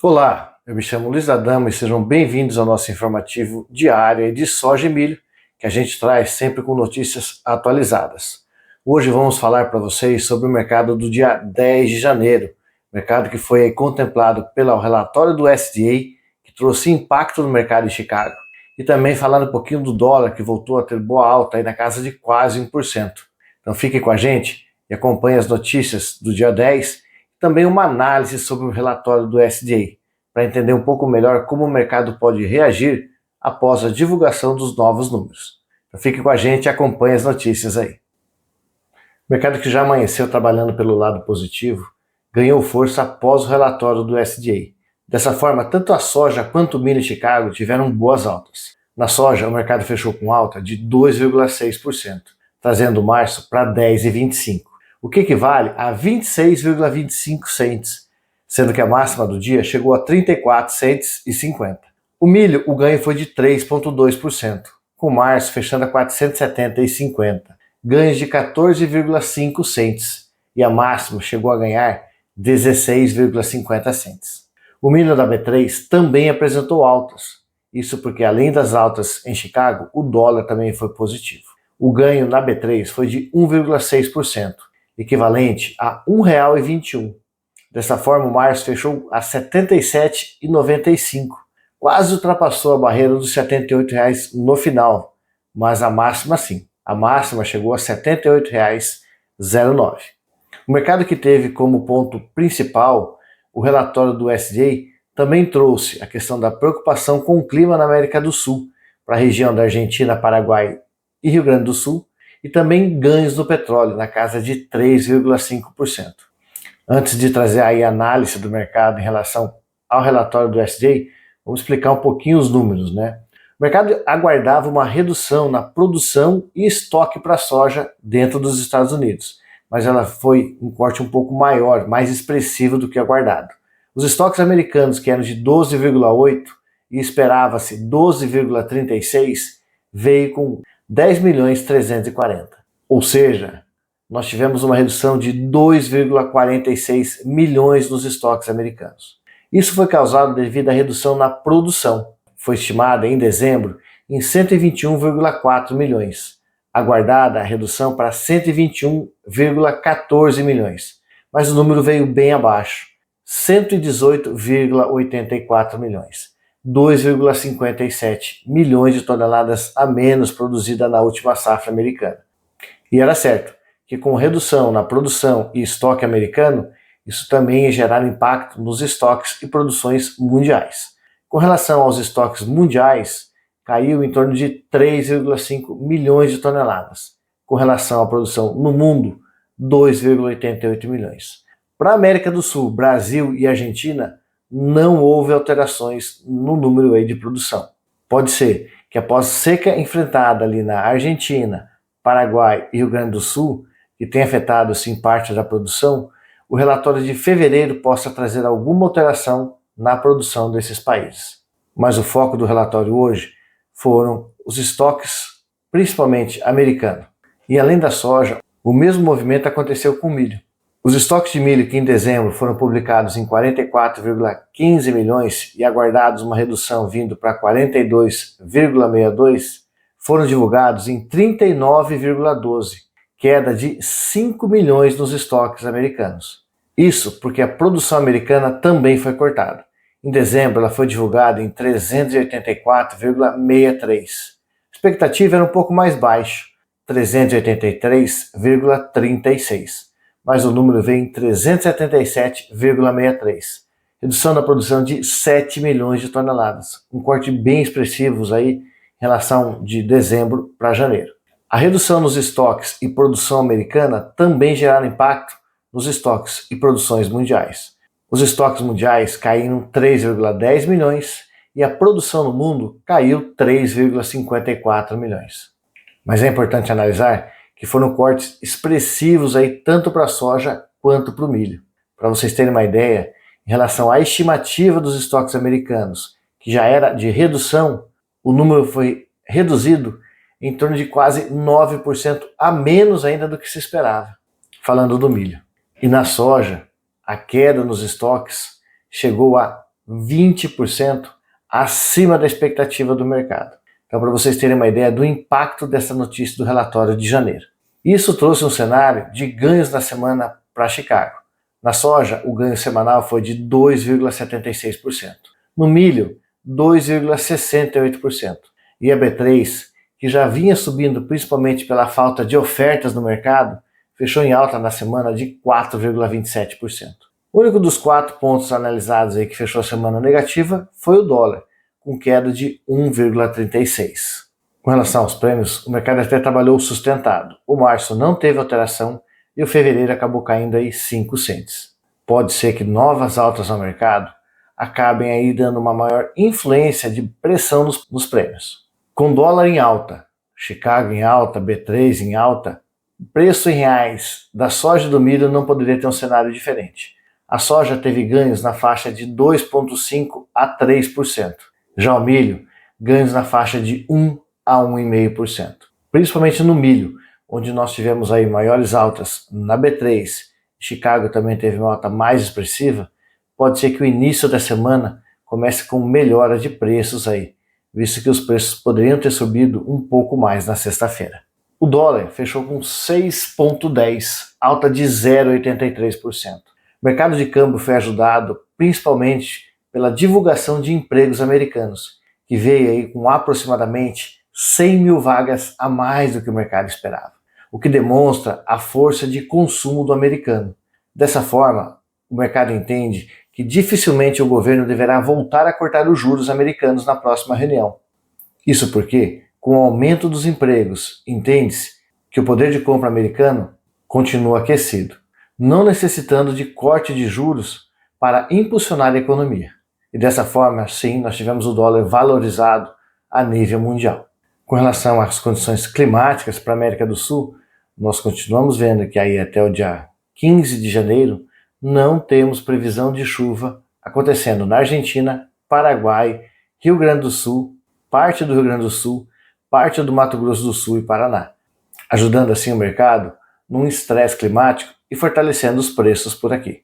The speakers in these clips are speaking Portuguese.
Olá, eu me chamo Luiz Adamo e sejam bem-vindos ao nosso informativo diário de soja e milho, que a gente traz sempre com notícias atualizadas. Hoje vamos falar para vocês sobre o mercado do dia 10 de janeiro, mercado que foi contemplado pelo relatório do USDA, que trouxe impacto no mercado em Chicago, e também falar um pouquinho do dólar, que voltou a ter boa alta aí na casa de quase 1%. Então fiquem com a gente e acompanhem as notícias do dia 10, também uma análise sobre o relatório do USDA, para entender um pouco melhor como o mercado pode reagir após a divulgação dos novos números. Então fique com a gente e acompanhe as notícias aí. O mercado, que já amanheceu trabalhando pelo lado positivo, ganhou força após o relatório do USDA. Dessa forma, tanto a soja quanto o milho em Chicago tiveram boas altas. Na soja, o mercado fechou com alta de 2,6%, trazendo março para 10,25%, o que equivale a 26,25 cents, sendo que a máxima do dia chegou a 34,50 cents. O milho, o ganho foi de 3,2%, com março fechando a 470,50, ganhos de 14,5 cents, e a máxima chegou a ganhar 16,50 cents. O milho da B3 também apresentou altas, isso porque além das altas em Chicago, o dólar também foi positivo. O ganho na B3 foi de 1,6%, equivalente a R$ 1,21. Dessa forma, o março fechou a R$ 77,95, quase ultrapassou a barreira dos R$ 78 no final, mas a máxima sim, a máxima chegou a R$ 78,09. O mercado, que teve como ponto principal o relatório do USDA, também trouxe a questão da preocupação com o clima na América do Sul, para a região da Argentina, Paraguai e Rio Grande do Sul, e também ganhos no petróleo, na casa de 3,5%. Antes de trazer aí a análise do mercado em relação ao relatório do USDA, vamos explicar um pouquinho os números, né? O mercado aguardava uma redução na produção e estoque para soja dentro dos Estados Unidos, mas ela foi um corte um pouco maior, mais expressivo do que aguardado. Os estoques americanos, que eram de 12,8 e esperava-se 12,36, veio com 10.340. Ou seja, nós tivemos uma redução de 2,46 milhões nos estoques americanos. Isso foi causado devido à redução na produção. Foi estimada em dezembro em 121,4 milhões. Aguardada a redução para 121,14 milhões. Mas o número veio bem abaixo, 118,84 milhões. 2,57 milhões de toneladas a menos produzida na última safra americana. E era certo que com redução na produção e estoque americano, isso também ia gerar impacto nos estoques e produções mundiais. Com relação aos estoques mundiais, caiu em torno de 3,5 milhões de toneladas. Com relação à produção no mundo, 2,88 milhões. Para a América do Sul, Brasil e Argentina, não houve alterações no número aí de produção. Pode ser que após seca enfrentada ali na Argentina, Paraguai e Rio Grande do Sul, que tem afetado sim parte da produção, o relatório de fevereiro possa trazer alguma alteração na produção desses países. Mas o foco do relatório hoje foram os estoques, principalmente americano. E além da soja, o mesmo movimento aconteceu com o milho. Os estoques de milho, que em dezembro foram publicados em 44,15 milhões e aguardados uma redução vindo para 42,62, foram divulgados em 39,12, queda de 5 milhões nos estoques americanos. Isso porque a produção americana também foi cortada. Em dezembro, ela foi divulgada em 384,63. A expectativa era um pouco mais baixa, 383,36. Mas o número veio em 377,63. Redução da produção de 7 milhões de toneladas. Um corte bem expressivo aí em relação de dezembro para janeiro. A redução nos estoques e produção americana também geraram impacto nos estoques e produções mundiais. Os estoques mundiais caíram 3,10 milhões e a produção no mundo caiu 3,54 milhões. Mas é importante analisar que foram cortes expressivos aí tanto para a soja quanto para o milho. Para vocês terem uma ideia, em relação à estimativa dos estoques americanos, que já era de redução, o número foi reduzido em torno de quase 9% a menos ainda do que se esperava, falando do milho. E na soja, a queda nos estoques chegou a 20% acima da expectativa do mercado. Então, para vocês terem uma ideia do impacto dessa notícia do relatório de janeiro. Isso trouxe um cenário de ganhos na semana para Chicago. Na soja, o ganho semanal foi de 2,76%. No milho, 2,68%. E a B3, que já vinha subindo principalmente pela falta de ofertas no mercado, fechou em alta na semana de 4,27%. O único dos 4 pontos analisados aí que fechou a semana negativa foi o dólar, com queda de 1,36%. Com relação aos prêmios, o mercado até trabalhou sustentado. O março não teve alteração e o fevereiro acabou caindo aí 5 cents. Pode ser que novas altas no mercado acabem aí dando uma maior influência de pressão nos prêmios. Com dólar em alta, Chicago em alta, B3 em alta, o preço em reais da soja e do milho não poderia ter um cenário diferente. A soja teve ganhos na faixa de 2,5% a 3%. Já o milho, ganhos na faixa de 1 a 1,5%. Principalmente no milho, onde nós tivemos aí maiores altas na B3, Chicago também teve uma alta mais expressiva, pode ser que o início da semana comece com melhora de preços aí, visto que os preços poderiam ter subido um pouco mais na sexta-feira. O dólar fechou com 6,10, alta de 0,83%. O mercado de câmbio foi ajudado principalmente pela divulgação de empregos americanos, que veio aí com aproximadamente 100 mil vagas a mais do que o mercado esperava, o que demonstra a força de consumo do americano. Dessa forma, o mercado entende que dificilmente o governo deverá voltar a cortar os juros americanos na próxima reunião. Isso porque, com o aumento dos empregos, entende-se que o poder de compra americano continua aquecido, não necessitando de corte de juros para impulsionar a economia. E dessa forma, sim, nós tivemos o dólar valorizado a nível mundial. Com relação às condições climáticas para a América do Sul, nós continuamos vendo que aí até o dia 15 de janeiro não temos previsão de chuva acontecendo na Argentina, Paraguai, Rio Grande do Sul, parte do Rio Grande do Sul, parte do Mato Grosso do Sul e Paraná, ajudando assim o mercado num estresse climático e fortalecendo os preços por aqui.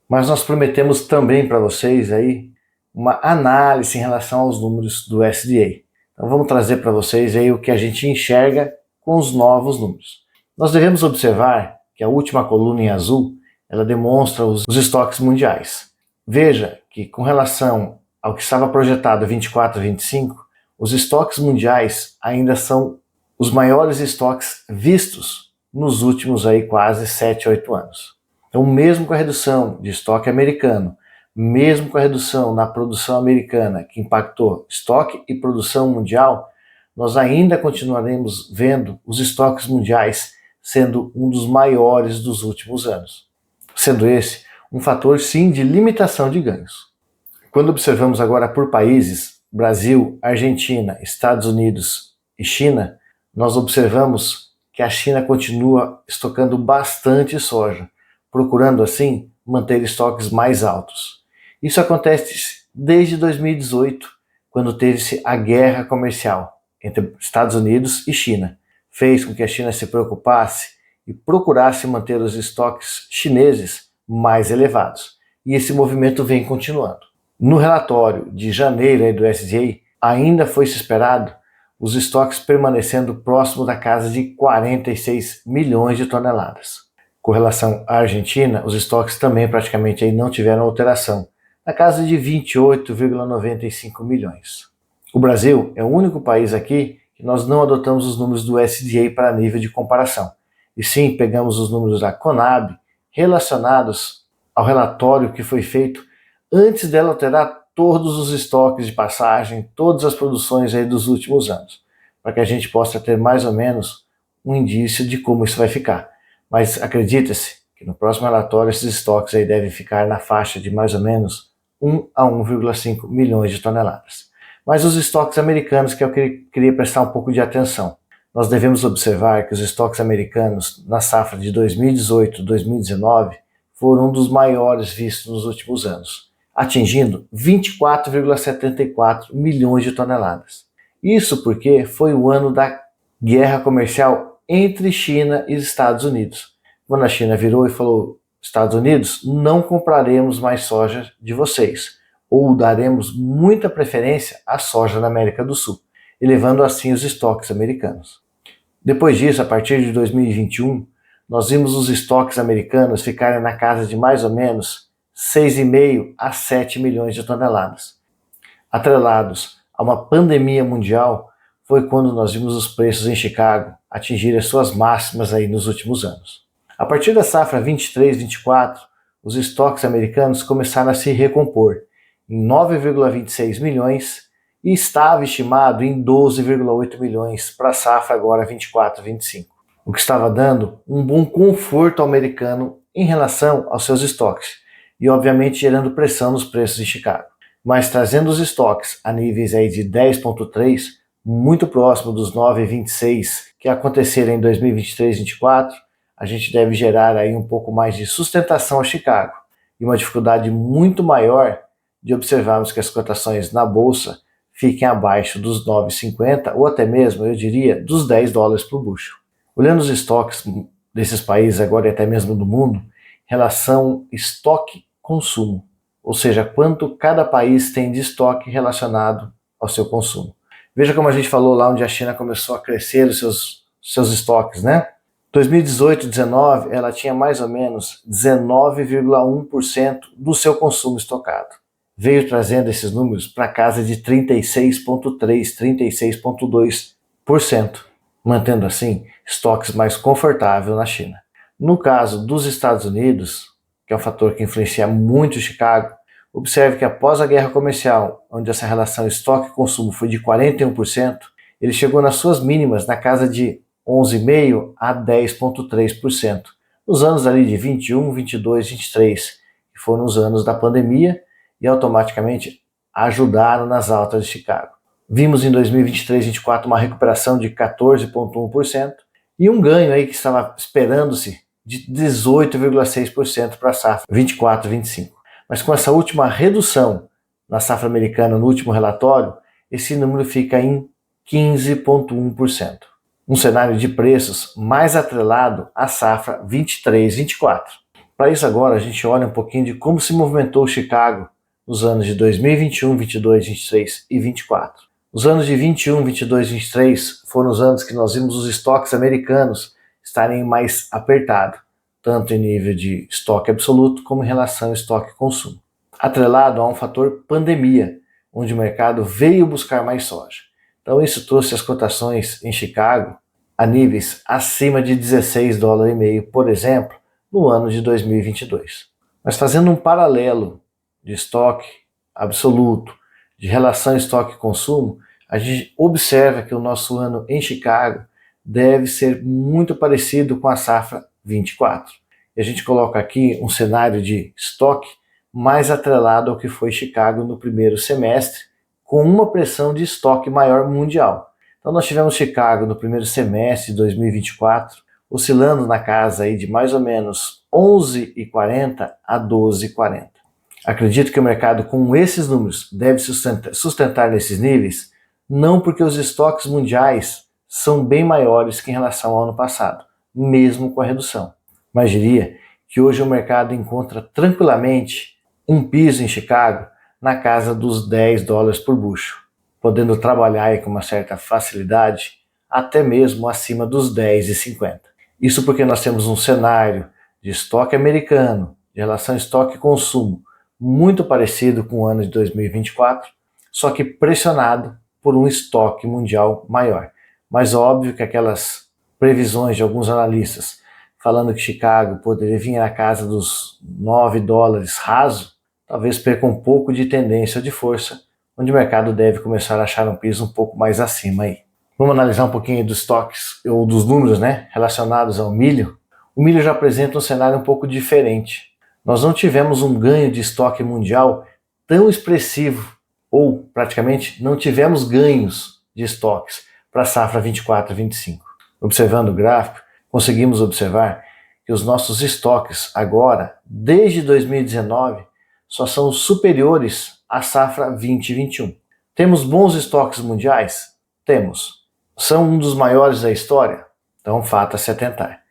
Mas nós prometemos também para vocês aí uma análise em relação aos números do USDA. Então vamos trazer para vocês aí o que a gente enxerga com os novos números. Nós devemos observar que a última coluna em azul, ela demonstra os estoques mundiais. Veja que com relação ao que estava projetado 24 e 25, os estoques mundiais ainda são os maiores estoques vistos nos últimos aí quase 7, 8 anos. Então mesmo com a redução de estoque americano, mesmo com a redução na produção americana, que impactou estoque e produção mundial, nós ainda continuaremos vendo os estoques mundiais sendo um dos maiores dos últimos anos. Sendo esse um fator, sim, de limitação de ganhos. Quando observamos agora por países, Brasil, Argentina, Estados Unidos e China, nós observamos que a China continua estocando bastante soja, procurando assim manter estoques mais altos. Isso acontece desde 2018, quando teve-se a guerra comercial entre Estados Unidos e China. Fez com que a China se preocupasse e procurasse manter os estoques chineses mais elevados. E esse movimento vem continuando. No relatório de janeiro do USDA, ainda foi-se esperado os estoques permanecendo próximo da casa de 46 milhões de toneladas. Com relação à Argentina, os estoques também praticamente aí não tiveram alteração, na casa de 28,95 milhões. O Brasil é o único país aqui que nós não adotamos os números do USDA para nível de comparação, e sim pegamos os números da Conab relacionados ao relatório que foi feito antes dela alterar todos os estoques de passagem, todas as produções aí dos últimos anos, para que a gente possa ter mais ou menos um indício de como isso vai ficar. Mas acredita-se que no próximo relatório esses estoques aí devem ficar na faixa de mais ou menos 1 a 1,5 milhões de toneladas. Mas os estoques americanos que eu queria prestar um pouco de atenção. Nós devemos observar que os estoques americanos na safra de 2018-2019 foram um dos maiores vistos nos últimos anos, atingindo 24,74 milhões de toneladas. Isso porque foi o ano da guerra comercial entre China e Estados Unidos. Quando a China virou e falou: Estados Unidos, não compraremos mais soja de vocês. ou daremos muita preferência à soja na América do Sul, elevando assim os estoques americanos. Depois disso, a partir de 2021, nós vimos os estoques americanos ficarem na casa de mais ou menos 6,5 a 7 milhões de toneladas. Atrelados a uma pandemia mundial, foi quando nós vimos os preços em Chicago atingirem as suas máximas aí nos últimos anos. A partir da safra 23-24, os estoques americanos começaram a se recompor em 9,26 milhões e estava estimado em 12,8 milhões para a safra agora 24-25, o que estava dando um bom conforto ao americano em relação aos seus estoques e obviamente gerando pressão nos preços em Chicago. Mas trazendo os estoques a níveis aí de 10,3, muito próximo dos 9,26 que aconteceram em 2023-24, a gente deve gerar aí um pouco mais de sustentação a Chicago e uma dificuldade muito maior de observarmos que as cotações na bolsa fiquem abaixo dos 9,50 ou até mesmo, eu diria, dos 10 dólares por bushel. Olhando os estoques desses países agora e até mesmo do mundo, relação estoque-consumo, ou seja, quanto cada país tem de estoque relacionado ao seu consumo. Veja como a gente falou lá onde a China começou a crescer os seus estoques, né? 2018-19, ela tinha mais ou menos 19,1% do seu consumo estocado. Veio trazendo esses números para casa de 36,3%, 36,2%, mantendo assim estoques mais confortáveis na China. No caso dos Estados Unidos, que é um fator que influencia muito Chicago, observe que após a guerra comercial, onde essa relação estoque-consumo foi de 41%, ele chegou nas suas mínimas na casa de 11,5% a 10,3%, nos anos ali de 21, 22, 23, que foram os anos da pandemia e automaticamente ajudaram nas altas de Chicago. Vimos em 2023-24 uma recuperação de 14,1% e um ganho aí que estava esperando-se de 18,6% para a safra 24-25. Mas com essa última redução na safra americana no último relatório, esse número fica em 15,1%. Um cenário de preços mais atrelado à safra 23-24. Para isso agora a gente olha um pouquinho de como se movimentou o Chicago nos anos de 2021, 22, 23 e 24. Os anos de 21, 22 e 23 foram os anos que nós vimos os estoques americanos estarem mais apertados, tanto em nível de estoque absoluto como em relação ao estoque consumo. Atrelado a um fator pandemia, onde o mercado veio buscar mais soja. Então isso trouxe as cotações em Chicago a níveis acima de 16 dólares e meio, por exemplo, no ano de 2022. Mas fazendo um paralelo de estoque absoluto, de relação estoque-consumo, a gente observa que o nosso ano em Chicago deve ser muito parecido com a safra 24. E a gente coloca aqui um cenário de estoque mais atrelado ao que foi Chicago no primeiro semestre, com uma pressão de estoque maior mundial. Então nós tivemos Chicago no primeiro semestre de 2024, oscilando na casa aí de mais ou menos 11,40 a 12,40. Acredito que o mercado com esses números deve sustentar nesses níveis, não porque os estoques mundiais são bem maiores que em relação ao ano passado, mesmo com a redução. Mas diria que hoje o mercado encontra tranquilamente um piso em Chicago na casa dos 10 dólares por bushel, podendo trabalhar aí com uma certa facilidade até mesmo acima dos 10,50. Isso porque nós temos um cenário de estoque americano, de relação estoque e consumo, muito parecido com o ano de 2024, só que pressionado por um estoque mundial maior. Mas óbvio que aquelas previsões de alguns analistas falando que Chicago poderia vir na casa dos 9 dólares raso, talvez perca um pouco de tendência ou de força, onde o mercado deve começar a achar um piso um pouco mais acima aí. Vamos analisar um pouquinho dos estoques ou dos números, relacionados ao milho. O milho já apresenta um cenário um pouco diferente. Nós não tivemos um ganho de estoque mundial tão expressivo, ou praticamente não tivemos ganhos de estoques para a safra 24-25. Observando o gráfico, conseguimos observar que os nossos estoques agora, desde 2019, só são superiores à safra 2021. Temos bons estoques mundiais? Temos. São um dos maiores da história? Então, fato a se atentar.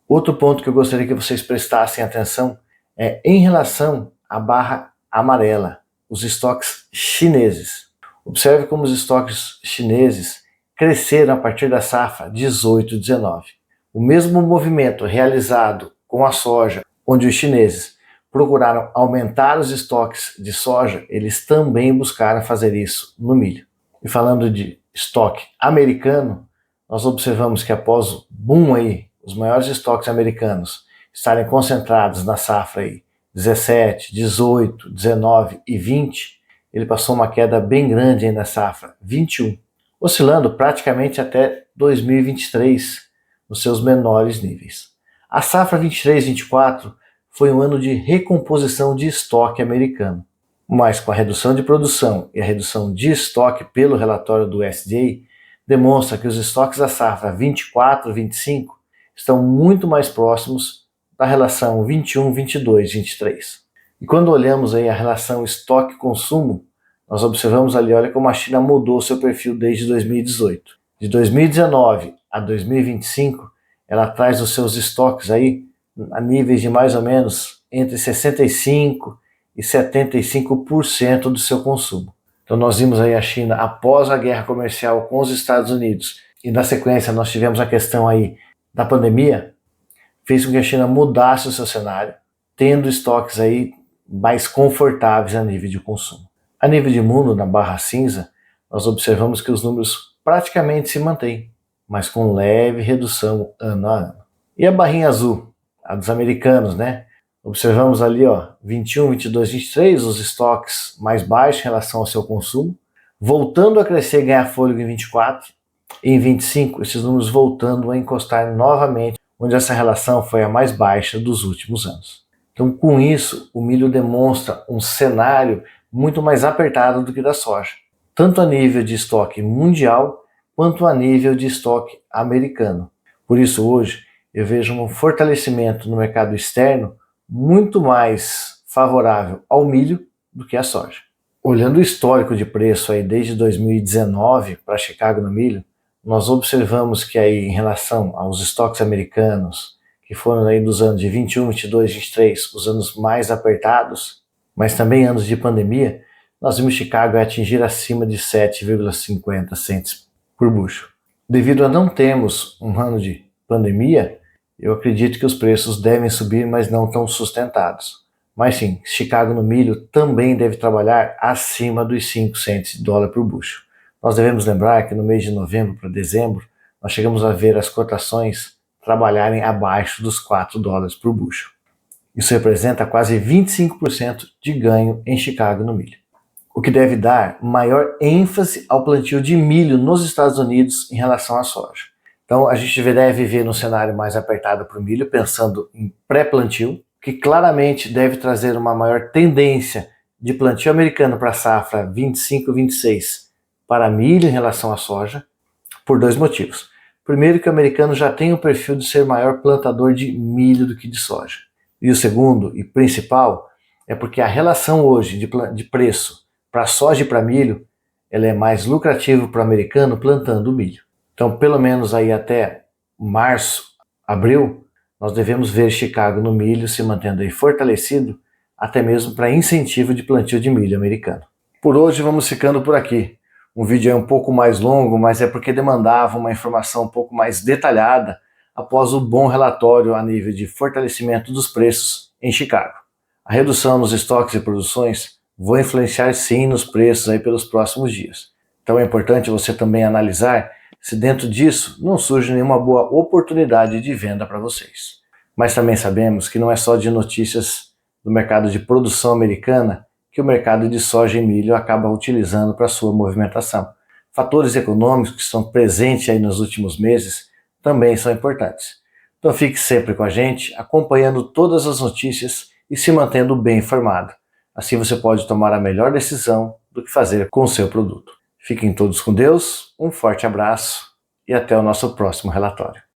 Outro ponto que eu gostaria que vocês prestassem atenção é em relação à barra amarela, os estoques chineses. Observe como os estoques chineses cresceram a partir da safra 18/19. O mesmo movimento realizado com a soja, onde os chineses procuraram aumentar os estoques de soja, eles também buscaram fazer isso no milho. E falando de estoque americano, nós observamos que após o boom aí, os maiores estoques americanos estarem concentrados na safra aí 17, 18, 19 e 20, ele passou uma queda bem grande aí na safra 21, oscilando praticamente até 2023 nos seus menores níveis. A safra 23/24 foi um ano de recomposição de estoque americano, mas com a redução de produção e a redução de estoque pelo relatório do USDA, demonstra que os estoques da safra 24/25 estão muito mais próximos da relação 21, 22, 23. E quando olhamos aí a relação estoque-consumo, nós observamos ali, olha como a China mudou seu perfil desde 2018. De 2019 a 2025, ela traz os seus estoques aí a níveis de mais ou menos entre 65% e 75% do seu consumo. Então nós vimos aí a China após a guerra comercial com os Estados Unidos e na sequência nós tivemos a questão aí da pandemia, fez com que a China mudasse o seu cenário, tendo estoques aí mais confortáveis a nível de consumo. A nível de mundo, na barra cinza, nós observamos que os números praticamente se mantêm, mas com leve redução ano a ano. E a barrinha azul, a dos americanos, né? Observamos ali, ó, 21, 22, 23, os estoques mais baixos em relação ao seu consumo, voltando a crescer e ganhar fôlego em 24, e em 25, esses números voltando a encostar novamente, onde essa relação foi a mais baixa dos últimos anos. Então, com isso, o milho demonstra um cenário muito mais apertado do que da soja, tanto a nível de estoque mundial, quanto a nível de estoque americano. Por isso, hoje, eu vejo um fortalecimento no mercado externo muito mais favorável ao milho do que à soja. Olhando o histórico de preço aí desde 2019 para Chicago no milho, nós observamos que aí em relação aos estoques americanos, que foram aí dos anos de 21, 22, 23, os anos mais apertados, mas também anos de pandemia, nós vimos Chicago atingir acima de 7,50 cents por bushel. Devido a não termos um ano de pandemia, eu acredito que os preços devem subir, mas não tão sustentados. Mas sim, Chicago no milho também deve trabalhar acima dos 5 cents de dólar por bushel. Nós devemos lembrar que no mês de novembro para dezembro, nós chegamos a ver as cotações trabalharem abaixo dos 4 dólares por bushel. Isso representa quase 25% de ganho em Chicago no milho, o que deve dar maior ênfase ao plantio de milho nos Estados Unidos em relação à soja. Então a gente deve ver no cenário mais apertado para o milho, pensando em pré-plantio, que claramente deve trazer uma maior tendência de plantio americano para a safra 25/26 para milho em relação à soja, por dois motivos. Primeiro, que o americano já tem o perfil de ser maior plantador de milho do que de soja. E o segundo e principal é porque a relação hoje de preço para soja e para milho, ela é mais lucrativa para o americano plantando milho. Então, pelo menos aí até março, abril, nós devemos ver Chicago no milho se mantendo aí fortalecido, até mesmo para incentivo de plantio de milho americano. Por hoje vamos ficando por aqui. Um vídeo é um pouco mais longo, mas é porque demandava uma informação um pouco mais detalhada após o bom relatório a nível de fortalecimento dos preços em Chicago. A redução nos estoques e produções vão influenciar sim nos preços aí pelos próximos dias. Então é importante você também analisar se dentro disso não surge nenhuma boa oportunidade de venda para vocês. Mas também sabemos que não é só de notícias do mercado de produção americana que o mercado de soja e milho acaba utilizando para sua movimentação. Fatores econômicos que estão presentes aí nos últimos meses também são importantes. Então fique sempre com a gente, acompanhando todas as notícias e se mantendo bem informado. Assim você pode tomar a melhor decisão do que fazer com o seu produto. Fiquem todos com Deus, um forte abraço e até o nosso próximo relatório.